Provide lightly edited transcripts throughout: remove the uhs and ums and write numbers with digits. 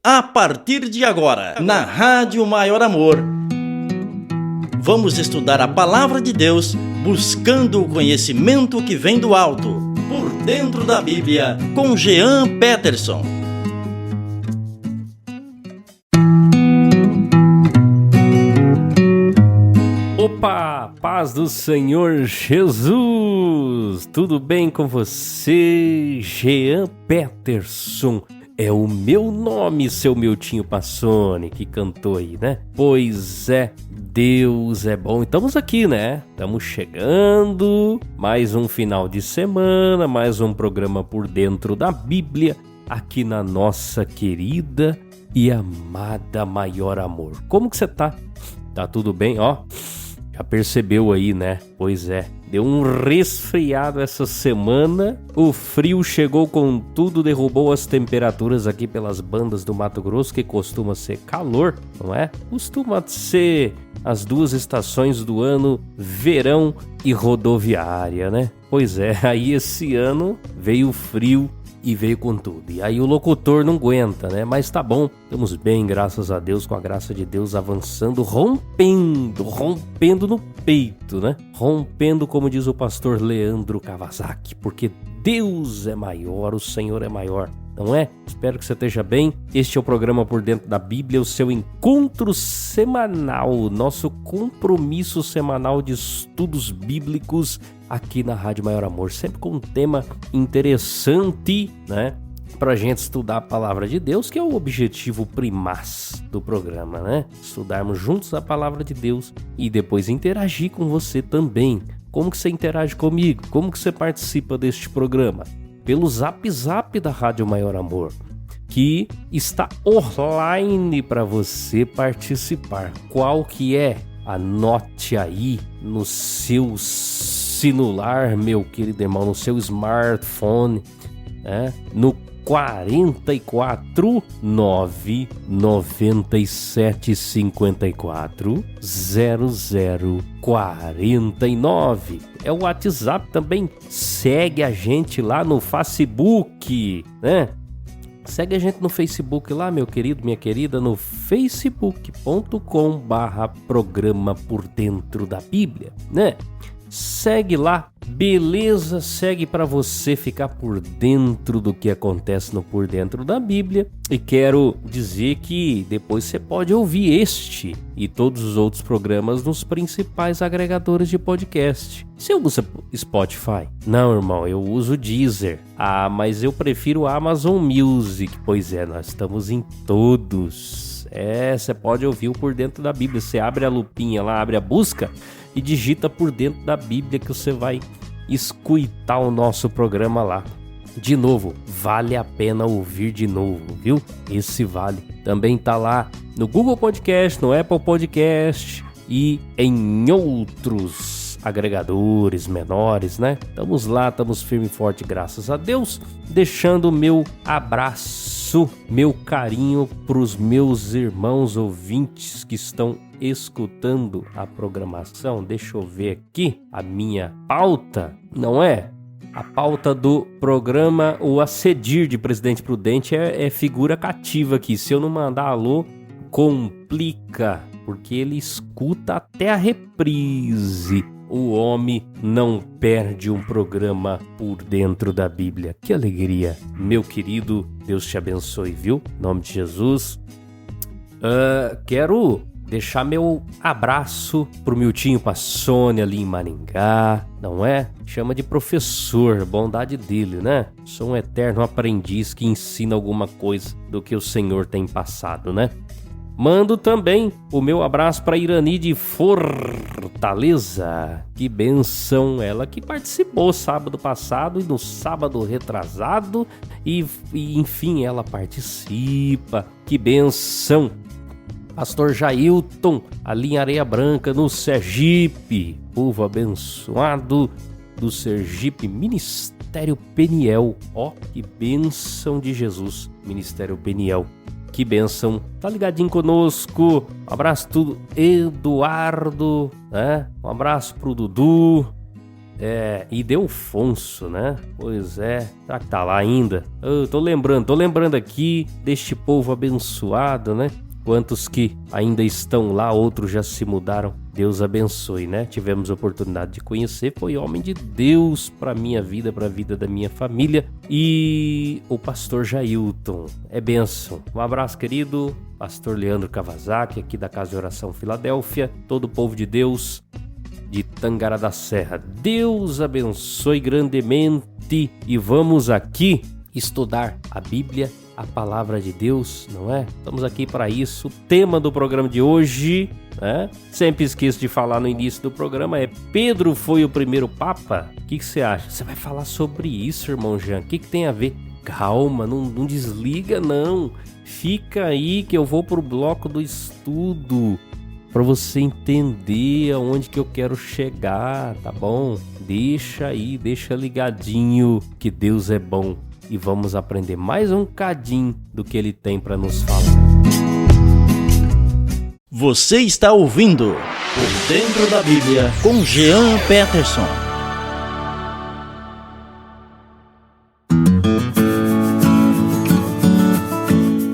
A partir de agora, na Rádio Maior Amor, vamos estudar a Palavra de Deus, buscando o conhecimento que vem do alto, por dentro da Bíblia, com Jean Peterson. Opa, paz do Senhor Jesus! Tudo bem com você? Jean Peterson é o meu nome, seu Miltinho Passoni, que cantou aí, né? Pois é, Deus é bom. Estamos aqui, né? Estamos chegando, mais um final de semana, mais um programa por dentro da Bíblia, aqui na nossa querida e amada Maior Amor. Como que você tá? Tá tudo bem, ó? Já percebeu aí, né? Pois é, deu um resfriado essa semana, o frio chegou com tudo, derrubou as temperaturas aqui pelas bandas do Mato Grosso, que costuma ser calor, não é? Costuma ser as duas estações do ano, verão e rodoviária, né? Pois é, aí esse ano veio frio e veio com tudo. E aí o locutor não aguenta, né? Mas tá bom, estamos bem, graças a Deus, com a graça de Deus, avançando, rompendo no peito, né? Rompendo, como diz o pastor Leandro Kawasaki, porque Deus é maior, o Senhor é maior, não é? Espero que você esteja bem. Este é o programa Por Dentro da Bíblia, o seu encontro semanal, nosso compromisso semanal de estudos bíblicos aqui na Rádio Maior Amor, sempre com um tema interessante, né? Pra gente estudar a Palavra de Deus, que é o objetivo primaz do programa, né? Estudarmos juntos a Palavra de Deus e depois interagir com você também. Como que você interage comigo? Como que você participa deste programa? Pelo Zap da Rádio Maior Amor, que está online para você participar. Qual que é? Anote aí no seu celular, meu querido irmão, no seu smartphone, no 44 997 54 0049. É o WhatsApp também. Segue a gente lá no Facebook, né? Segue a gente no Facebook lá, meu querido, minha querida, no facebook.com/programa Por Dentro da Bíblia, né? Segue lá, beleza? Segue para você ficar por dentro do que acontece no Por Dentro da Bíblia. E quero dizer que depois você pode ouvir este e todos os outros programas nos principais agregadores de podcast. Você usa Spotify? Não, irmão, eu uso Deezer. Ah, mas eu prefiro o Amazon Music. Pois é, nós estamos em todos. Você pode ouvir o Por Dentro da Bíblia. Você abre a lupinha lá, abre a busca e digita Por Dentro da Bíblia que você vai escutar o nosso programa lá. De novo, vale a pena ouvir de novo, viu? Esse vale. Também tá lá no Google Podcast, no Apple Podcast e em outros agregadores menores, né? Estamos lá, estamos firme e forte, graças a Deus. Deixando o meu abraço, meu carinho pros meus irmãos ouvintes que estão escutando a programação. Deixa eu ver aqui a minha pauta, não é? A pauta do programa, o Acedir de Presidente Prudente é figura cativa aqui. Se eu não mandar alô, complica, porque ele escuta até a reprise. O homem não perde um programa Por Dentro da Bíblia. Que alegria, meu querido. Deus te abençoe, viu? Em nome de Jesus. Quero deixar meu abraço pro Miltinho Passoni ali em Maringá, não é? Chama de professor, bondade dele, né? Sou um eterno aprendiz que ensina alguma coisa do que o Senhor tem passado, né? Mando também o meu abraço para Irani de Fortaleza. Que benção, ela que participou sábado passado e no sábado retrasado. E enfim, ela participa. Que benção. Pastor Jailton, ali em Areia Branca, no Sergipe. Povo abençoado do Sergipe, Ministério Peniel. Ó, que bênção de Jesus, Ministério Peniel. Que bênção. Tá ligadinho conosco. Um abraço tudo, Eduardo, né? Um abraço pro Dudu. Ildefonso, né? Pois é, será que tá lá ainda? Eu tô lembrando aqui deste povo abençoado, né? Quantos que ainda estão lá, outros já se mudaram. Deus abençoe, né? Tivemos a oportunidade de conhecer, foi homem de Deus para minha vida, para a vida da minha família. E o pastor Jailton, é bênção. Um abraço, querido. Pastor Leandro Kawasaki, aqui da Casa de Oração Filadélfia. Todo o povo de Deus de Tangará da Serra. Deus abençoe grandemente. E vamos aqui estudar a Bíblia, a palavra de Deus, não é? Estamos aqui para isso. O tema do programa de hoje, né? Sempre esqueço de falar no início do programa, é Pedro foi o primeiro Papa? O que você acha? Você vai falar sobre isso, irmão Jean? O que tem a ver? Calma, não desliga não. Fica aí que eu vou pro bloco do estudo para você entender aonde que eu quero chegar, tá bom? Deixa aí, deixa ligadinho que Deus é bom. E vamos aprender mais um cadinho do que ele tem para nos falar. Você está ouvindo Por Dentro da Bíblia com Jean Peterson.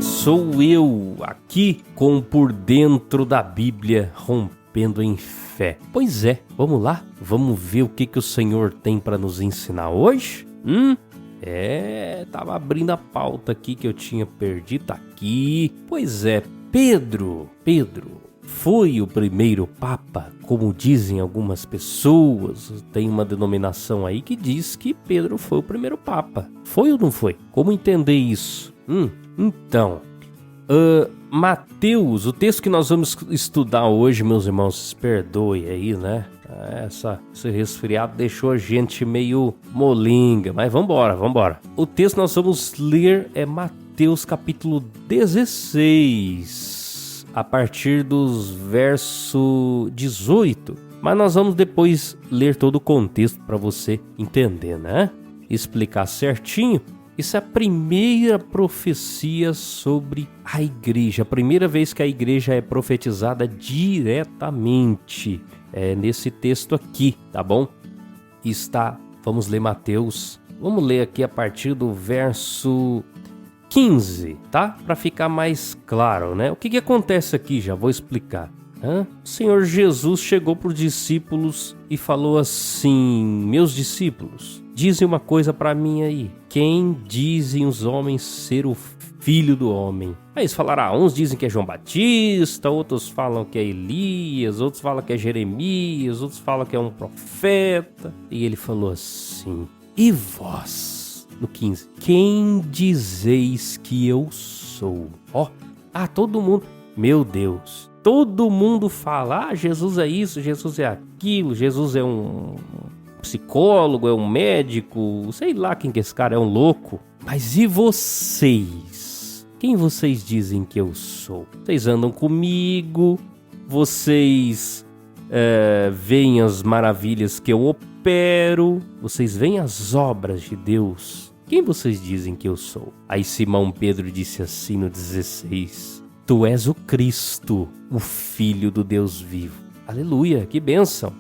Sou eu aqui com Por Dentro da Bíblia, rompendo em fé. Pois é, vamos lá? Vamos ver o que o Senhor tem para nos ensinar hoje? Tava abrindo a pauta aqui que eu tinha perdido, tá aqui. Pois é, Pedro foi o primeiro Papa, como dizem algumas pessoas. Tem uma denominação aí que diz que Pedro foi o primeiro Papa. Foi ou não foi? Como entender isso? Então, Mateus, o texto que nós vamos estudar hoje, meus irmãos, perdoe aí, né? Esse resfriado deixou a gente meio molinga, mas vambora. O texto que nós vamos ler é Mateus capítulo 16, a partir dos verso 18. Mas nós vamos depois ler todo o contexto para você entender, né? Explicar certinho. Isso é a primeira profecia sobre a igreja, a primeira vez que a igreja é profetizada diretamente. É nesse texto aqui, tá bom? Vamos ler Mateus, vamos ler aqui a partir do verso 15, tá? Para ficar mais claro, né? O que acontece aqui, já vou explicar. O Senhor Jesus chegou para os discípulos e falou assim: meus discípulos, dizem uma coisa para mim aí. Quem dizem os homens ser o Filho do Homem? Aí eles falaram, uns dizem que é João Batista, outros falam que é Elias, outros falam que é Jeremias, outros falam que é um profeta. E ele falou assim: e vós? No 15, quem dizeis que eu sou? Todo mundo, meu Deus, todo mundo fala, Jesus é isso, Jesus é aquilo, Jesus é um psicólogo, é um médico, sei lá quem que esse cara é, um louco. Mas e vocês? Quem vocês dizem que eu sou? Vocês andam comigo, vocês veem as maravilhas que eu opero, vocês veem as obras de Deus. Quem vocês dizem que eu sou? Aí Simão Pedro disse assim no 16: tu és o Cristo, o Filho do Deus vivo. Aleluia, que bênção!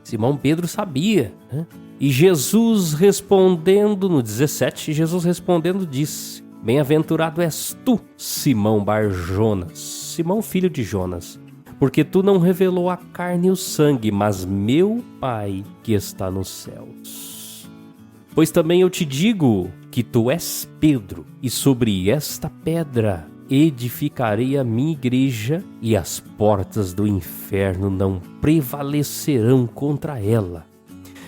Simão Pedro sabia, né? E Jesus respondendo, no 17, Jesus respondendo disse: bem-aventurado és tu, Simão Bar-Jonas, Simão filho de Jonas, porque tu não revelou a carne e o sangue, mas meu Pai que está nos céus. Pois também eu te digo que tu és Pedro, e sobre esta pedra edificarei a minha igreja, e as portas do inferno não prevalecerão contra ela.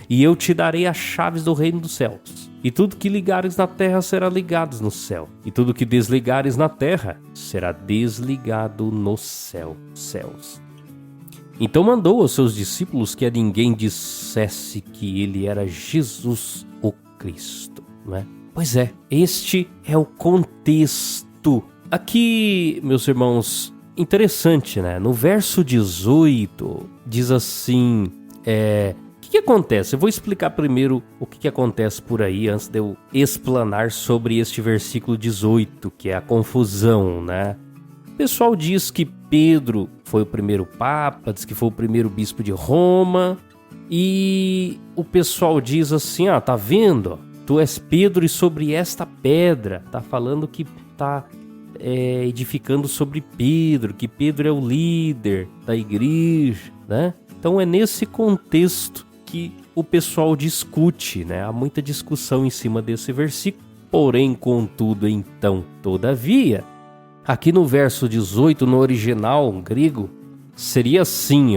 E eu te darei as chaves do reino dos céus. E tudo que ligares na terra será ligado no céu, e tudo que desligares na terra será desligado nos céus. Então mandou aos seus discípulos que a ninguém dissesse que ele era Jesus o Cristo, não é? Pois é, este é o contexto. Aqui, meus irmãos, interessante, né? No verso 18, diz assim, o que acontece? Eu vou explicar primeiro o que acontece por aí, antes de eu explanar sobre este versículo 18, que é a confusão, né? O pessoal diz que Pedro foi o primeiro Papa, diz que foi o primeiro bispo de Roma, E o pessoal diz assim, tá vendo? Tu és Pedro e sobre esta pedra. Tá falando que tá edificando sobre Pedro, que Pedro é o líder da igreja, né? Então é nesse contexto que o pessoal discute, né? Há muita discussão em cima desse versículo. Porém, contudo, então, todavia, aqui no verso 18, no original grego, seria assim,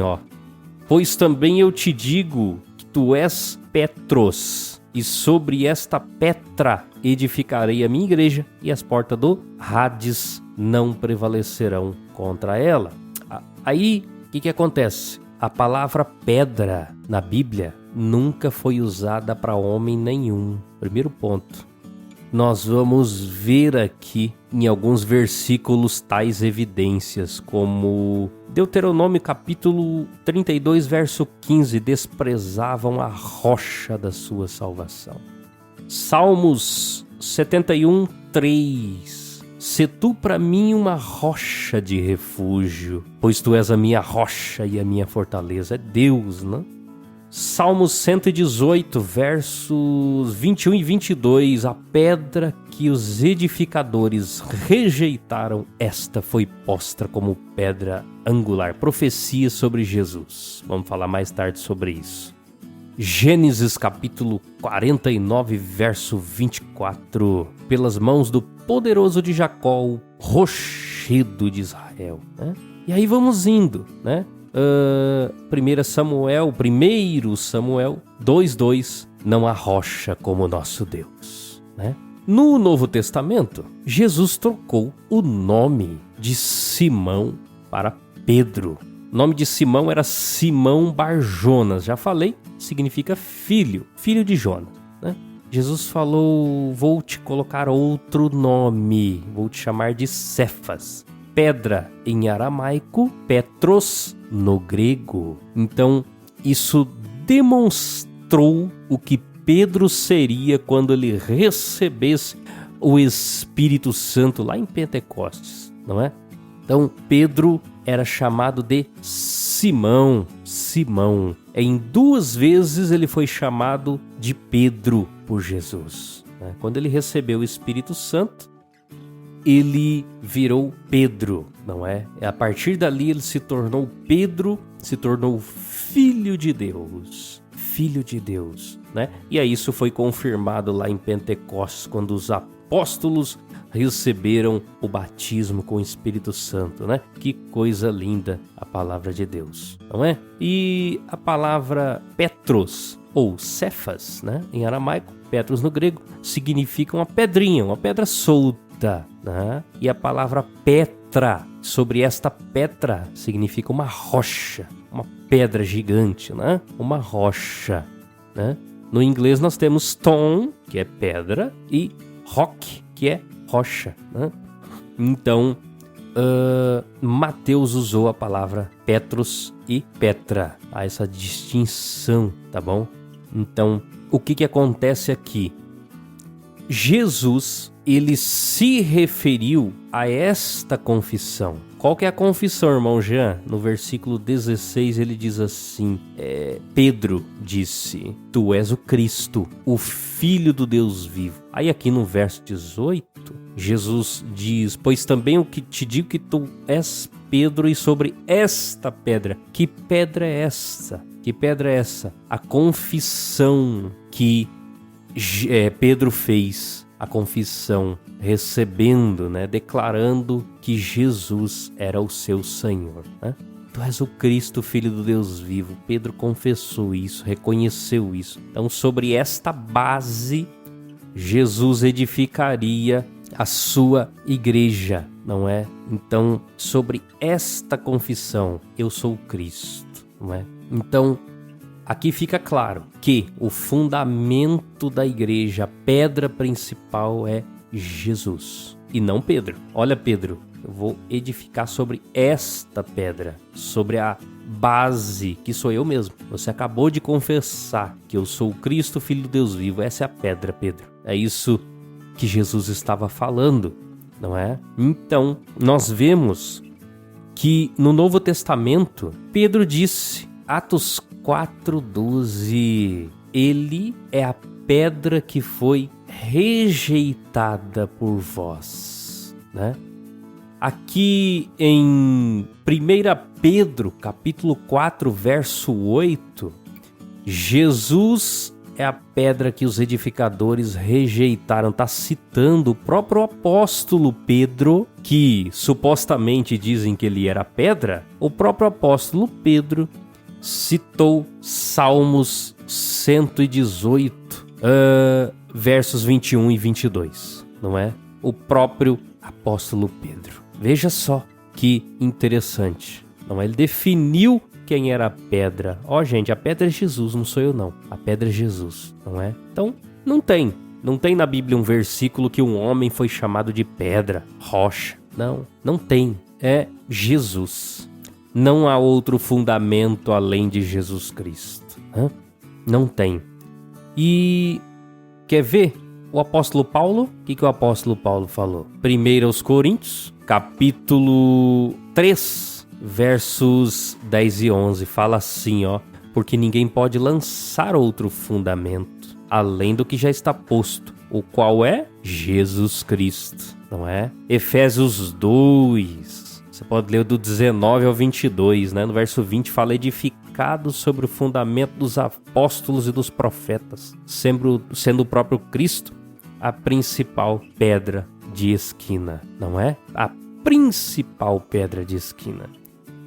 pois também eu te digo que tu és Petros, e sobre esta pedra edificarei a minha igreja, e as portas do Hades não prevalecerão contra ela. Aí, o que acontece? A palavra pedra na Bíblia nunca foi usada para homem nenhum. Primeiro ponto. Nós vamos ver aqui em alguns versículos tais evidências, como Deuteronômio capítulo 32, verso 15, desprezavam a rocha da sua salvação. Salmos 71, 3, se tu para mim uma rocha de refúgio, pois tu és a minha rocha e a minha fortaleza. É Deus, né? Salmos 118, versos 21 e 22, a pedra que os edificadores rejeitaram, esta foi posta como pedra angular. Profecia sobre Jesus. Vamos falar mais tarde sobre isso. Gênesis capítulo 49, verso 24, pelas mãos do poderoso de Jacó, o rochedo de Israel, né? E aí vamos indo, né? 1 Samuel 2:2, não há rocha como nosso Deus, né? No Novo Testamento, Jesus trocou o nome de Simão para Pedro. O nome de Simão era Simão Bar-Jonas, já falei, significa filho de Jonas, né? Jesus falou, vou te colocar outro nome, vou te chamar de Cefas. Pedra em aramaico, Petros no grego. Então, isso demonstrou o que Pedro seria quando ele recebesse o Espírito Santo lá em Pentecostes, não é? Então, Pedro era chamado de Simão. Em 2 vezes ele foi chamado de Pedro por Jesus, né? Quando ele recebeu o Espírito Santo, ele virou Pedro, não é? A partir dali ele se tornou Pedro, se tornou filho de Deus, né? E aí isso foi confirmado lá em Pentecostes, quando os apóstolos receberam o batismo com o Espírito Santo, né? Que coisa linda a palavra de Deus, não é? E a palavra Petros, ou Cefas, né? Em aramaico, Petros no grego, significa uma pedrinha, uma pedra solta, né? E a palavra Petra, sobre esta pedra, significa uma rocha, uma pedra gigante, né? Uma rocha, né? No inglês nós temos stone, que é pedra, e rock, que é rocha, né? Então, Mateus usou a palavra Petros e Petra, há essa distinção, tá bom? Então, o que acontece aqui? Jesus, ele se referiu a esta confissão. Qual que é a confissão, irmão Jean? No versículo 16 ele diz assim, Pedro disse, tu és o Cristo, o Filho do Deus vivo. Aí aqui no verso 18, Jesus diz, pois também o que te digo que tu és Pedro e sobre esta pedra. Que pedra é essa? Que pedra é essa? A confissão que Pedro fez, a confissão, recebendo, né, declarando que Jesus era o seu Senhor, né? Tu és o Cristo, Filho do Deus vivo. Pedro confessou isso, reconheceu isso. Então, sobre esta base, Jesus edificaria a sua igreja, não é? Então, sobre esta confissão, eu sou Cristo, não é? Então, aqui fica claro que o fundamento da igreja, a pedra principal é Jesus e não Pedro. Olha, Pedro, eu vou edificar sobre esta pedra, sobre a base, que sou eu mesmo. Você acabou de confessar que eu sou o Cristo, Filho do Deus vivo. Essa é a pedra, Pedro. É isso que Jesus estava falando, não é? Então, nós vemos que no Novo Testamento, Pedro disse, Atos 4:12. Ele é a pedra que foi rejeitada por vós, né? Aqui em 1 Pedro, capítulo 4, verso 8, Jesus é a pedra que os edificadores rejeitaram. Está citando o próprio apóstolo Pedro, que supostamente dizem que ele era pedra. O próprio apóstolo Pedro citou Salmos 118, versos 21 e 22, não é? O próprio apóstolo Pedro. Veja só que interessante, não é? Ele definiu quem era a pedra. Gente, a pedra é Jesus, não sou eu não. A pedra é Jesus, não é? Então, não tem na Bíblia um versículo que um homem foi chamado de pedra, rocha. Não tem. É Jesus. Não há outro fundamento além de Jesus Cristo. Não tem. E quer ver o apóstolo Paulo? O que o apóstolo Paulo falou? 1 Coríntios, capítulo 3, versos 10 e 11. Fala assim, porque ninguém pode lançar outro fundamento além do que já está posto, o qual é Jesus Cristo, não é? Efésios 2. Você pode ler do 19 ao 22, né? No verso 20 fala: edificado sobre o fundamento dos apóstolos e dos profetas, sendo o próprio Cristo a principal pedra de esquina, não é? A principal pedra de esquina.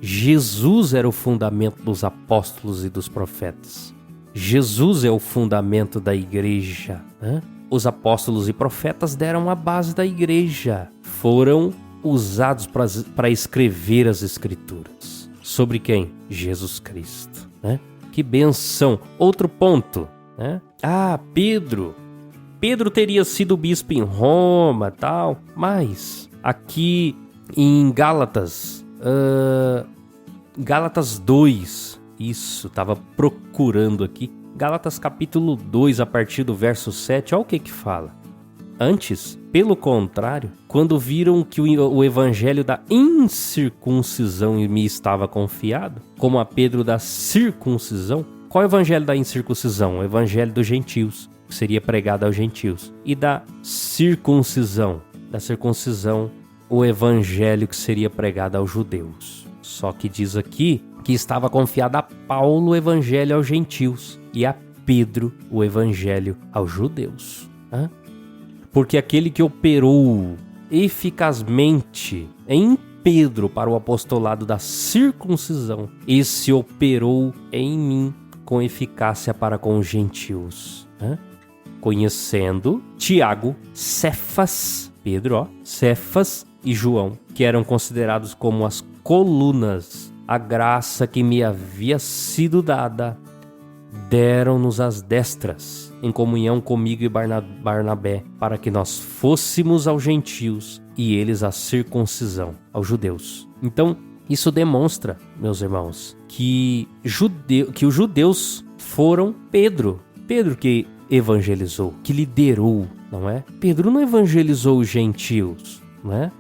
Jesus era o fundamento dos apóstolos e dos profetas. Jesus é o fundamento da igreja, né? Os apóstolos e profetas deram a base da igreja. Foram usados para escrever as escrituras. Sobre quem? Jesus Cristo, né? Que benção! Outro ponto, né? Pedro teria sido bispo em Roma, tal, mas aqui em Gálatas 2, isso, estava procurando aqui, Gálatas capítulo 2, a partir do verso 7, olha o que fala. Antes, pelo contrário, quando viram que o evangelho da incircuncisão me estava confiado, como a Pedro da circuncisão. Qual é o evangelho da incircuncisão? O evangelho dos gentios, que seria pregado aos gentios. E da circuncisão, o evangelho que seria pregado aos judeus. Só que diz aqui que estava confiado a Paulo o evangelho aos gentios e a Pedro o evangelho aos judeus. Porque aquele que operou eficazmente em Pedro para o apostolado da circuncisão, esse operou em mim com eficácia para com os gentios. Conhecendo Tiago, Cefas, Pedro, Cefas e João, que eram considerados como as colunas, a graça que me havia sido dada, deram-nos as destras, em comunhão comigo e Barnabé, para que nós fôssemos aos gentios e eles a circuncisão, aos judeus. Então, isso demonstra, meus irmãos, que os judeus foram Pedro que evangelizou, que liderou, não é? Pedro não evangelizou os gentios, não é?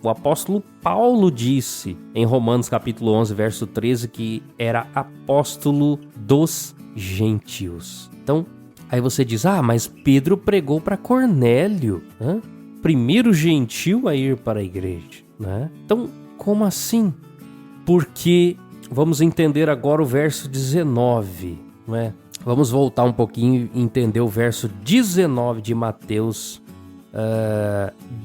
O apóstolo Paulo disse em Romanos capítulo 11, verso 13, que era apóstolo dos gentios. Então, aí você diz, mas Pedro pregou para Cornélio, né? Primeiro gentil a ir para a igreja, né? Então, como assim? Porque vamos entender agora o verso 19, não é? Vamos voltar um pouquinho e entender o verso 19 de Mateus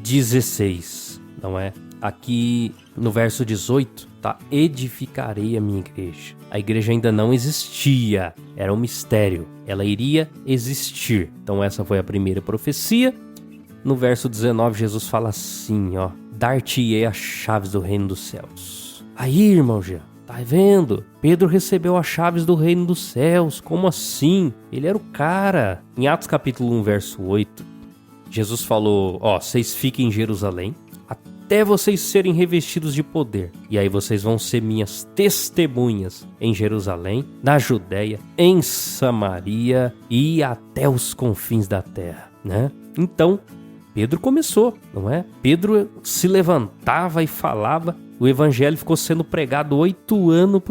16, não é? Aqui no verso 18, tá? Edificarei a minha igreja. A igreja ainda não existia, era um mistério. Ela iria existir. Então essa foi a primeira profecia. No verso 19, Jesus fala assim, dar-te-ei as chaves do reino dos céus. Aí, irmão Jean, tá vendo? Pedro recebeu as chaves do reino dos céus. Como assim? Ele era o cara. Em Atos capítulo 1, verso 8, Jesus falou, vocês fiquem em Jerusalém até vocês serem revestidos de poder. E aí vocês vão ser minhas testemunhas em Jerusalém, na Judéia, em Samaria e até os confins da terra, né? Então, Pedro começou, não é? Pedro se levantava e falava. O evangelho ficou sendo pregado 8 anos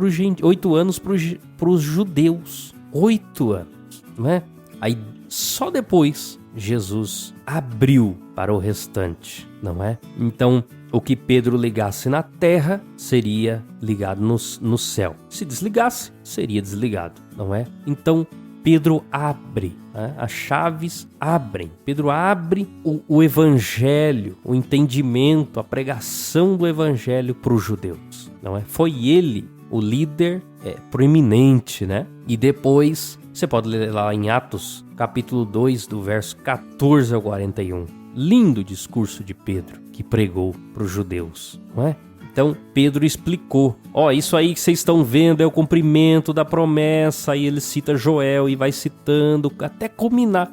para os judeus. 8 anos, não é? Aí só depois Jesus abriu para o restante, não é? Então, o que Pedro ligasse na terra seria ligado no céu. Se desligasse, seria desligado, não é? Então, Pedro abre, né? As chaves abrem. Pedro abre o evangelho, o entendimento, a pregação do evangelho para os judeus, não é? Foi ele o líder proeminente, né? E depois, você pode ler lá em Atos, capítulo 2, do verso 14 ao 41. Lindo discurso de Pedro, que pregou para os judeus, não é? Então, Pedro explicou, isso aí que vocês estão vendo é o cumprimento da promessa, aí ele cita Joel e vai citando, até culminar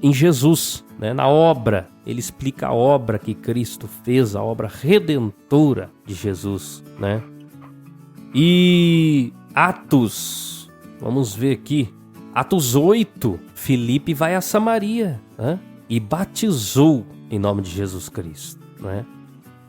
em Jesus, né? Na obra. Ele explica a obra que Cristo fez, a obra redentora de Jesus, né? E Atos, vamos ver aqui, Atos 8, Filipe vai a Samaria, né? E batizou em nome de Jesus Cristo, né?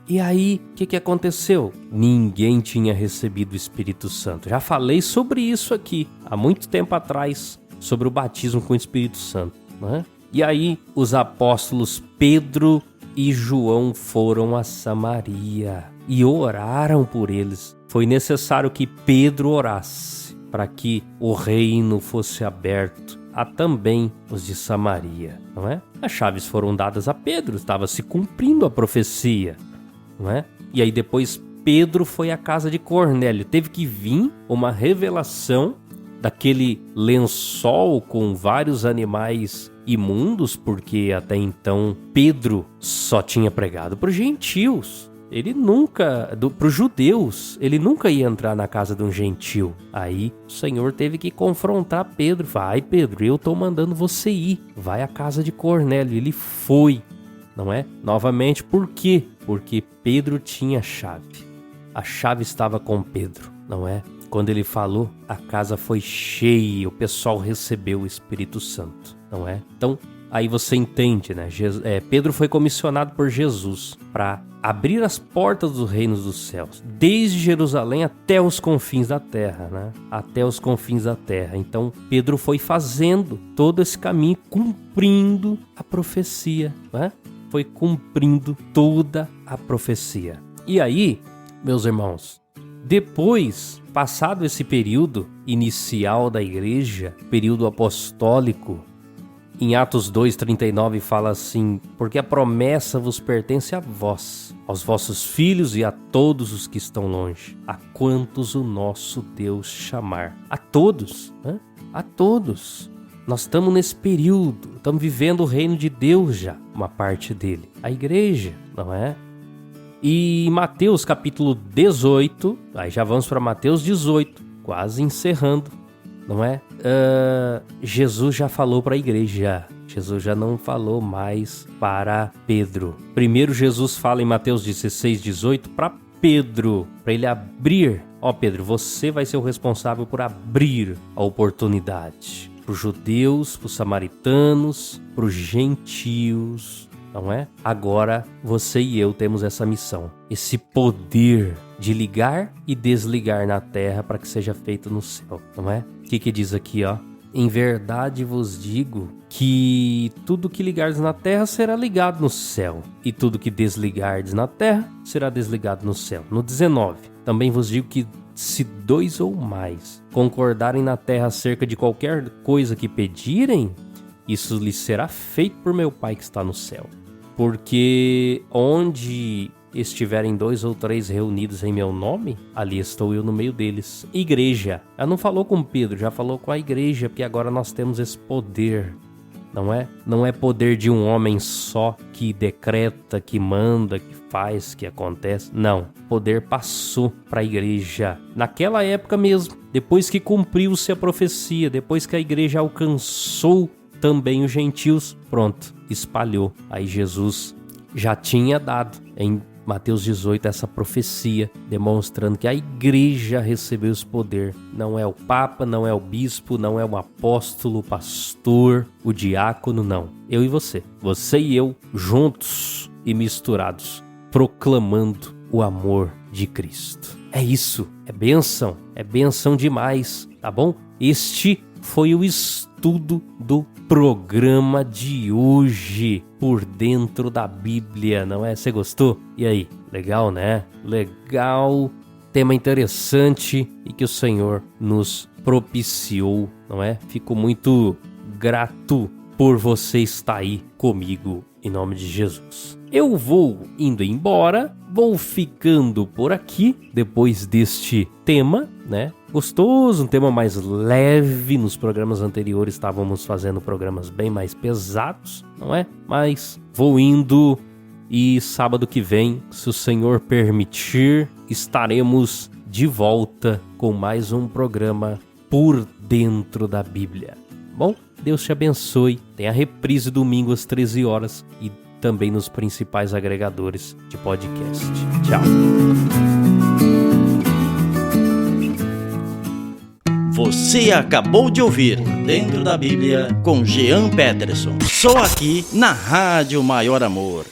E aí, o que aconteceu? Ninguém tinha recebido o Espírito Santo. Já falei sobre isso aqui, há muito tempo atrás, sobre o batismo com o Espírito Santo, né? E aí, os apóstolos Pedro e João foram a Samaria e oraram por eles. Foi necessário que Pedro orasse para que o reino fosse aberto a também os de Samaria, não é? As chaves foram dadas a Pedro, estava se cumprindo a profecia, não é? E aí depois Pedro foi à casa de Cornélio. Teve que vir uma revelação daquele lençol com vários animais imundos, porque até então Pedro só tinha pregado para os gentios. Ele nunca, para os judeus, ele nunca ia entrar na casa de um gentil. Aí o Senhor teve que confrontar Pedro. Vai, Pedro, eu estou mandando você ir. Vai à casa de Cornélio. Ele foi, não é? Novamente, por quê? Porque Pedro tinha a chave. A chave estava com Pedro, não é? Quando ele falou, a casa foi cheia, o pessoal recebeu o Espírito Santo, não é? Então, aí você entende, né? Pedro foi comissionado por Jesus para abrir as portas dos reinos dos céus, desde Jerusalém até os confins da terra, né? Até os confins da terra. Então, Pedro foi fazendo todo esse caminho, cumprindo a profecia, né? Foi cumprindo toda a profecia. E aí, meus irmãos, depois, passado esse período inicial da igreja, período apostólico, em Atos 2:39 fala assim: porque a promessa vos pertence a vós, aos vossos filhos e a todos os que estão longe, a quantos o nosso Deus chamar. A todos, né? A todos. Nós estamos nesse período, estamos vivendo o reino de Deus já, uma parte dele, a igreja, não é? E Mateus capítulo 18, aí já vamos para Mateus 18, quase encerrando, não é? Jesus já falou para a igreja, Jesus já não falou mais para Pedro. Primeiro Jesus fala em Mateus 16:18 para Pedro, para ele abrir. Pedro, você vai ser o responsável por abrir a oportunidade para os judeus, para os samaritanos, para os gentios, não é? Agora você e eu temos essa missão, esse poder de ligar e desligar na terra para que seja feito no céu, não é? O que diz aqui, ó? Em verdade vos digo que tudo que ligardes na terra será ligado no céu, e tudo que desligardes na terra será desligado no céu. No 19, também vos digo que se 2 ou mais concordarem na terra acerca de qualquer coisa que pedirem, isso lhes será feito por meu Pai que está no céu. Porque onde estiverem 2 ou 3 reunidos em meu nome, ali estou eu no meio deles. Igreja. Ela não falou com Pedro, já falou com a igreja, porque agora nós temos esse poder, não é? Não é poder de um homem só que decreta, que manda, que faz, que acontece. Não. O poder passou para a igreja. Naquela época mesmo, depois que cumpriu-se a profecia, depois que a igreja alcançou também os gentios, pronto, espalhou. Aí Jesus já tinha dado Mateus 18, essa profecia, demonstrando que a igreja recebeu esse poder. Não é o Papa, não é o bispo, não é o apóstolo, o pastor, o diácono, não. Eu e você. Você e eu, juntos e misturados, proclamando o amor de Cristo. É isso, é bênção demais, tá bom? Este foi o estudo do programa de hoje, Por Dentro da Bíblia, não é? Você gostou? E aí, legal, né? Legal, tema interessante e que o Senhor nos propiciou, não é? Fico muito grato por você estar aí comigo, em nome de Jesus. Eu vou indo embora, vou ficando por aqui, depois deste tema, né? Gostoso, um tema mais leve. Nos programas anteriores estávamos fazendo programas bem mais pesados, não é? Mas vou indo e sábado que vem, se o Senhor permitir, estaremos de volta com mais um programa Por Dentro da Bíblia. Bom, Deus te abençoe. Tem a reprise domingo às 13 horas e também nos principais agregadores de podcast. Tchau. Você acabou de ouvir Por Dentro da Bíblia com Jean Peterson. Só aqui na Rádio Maior Amor.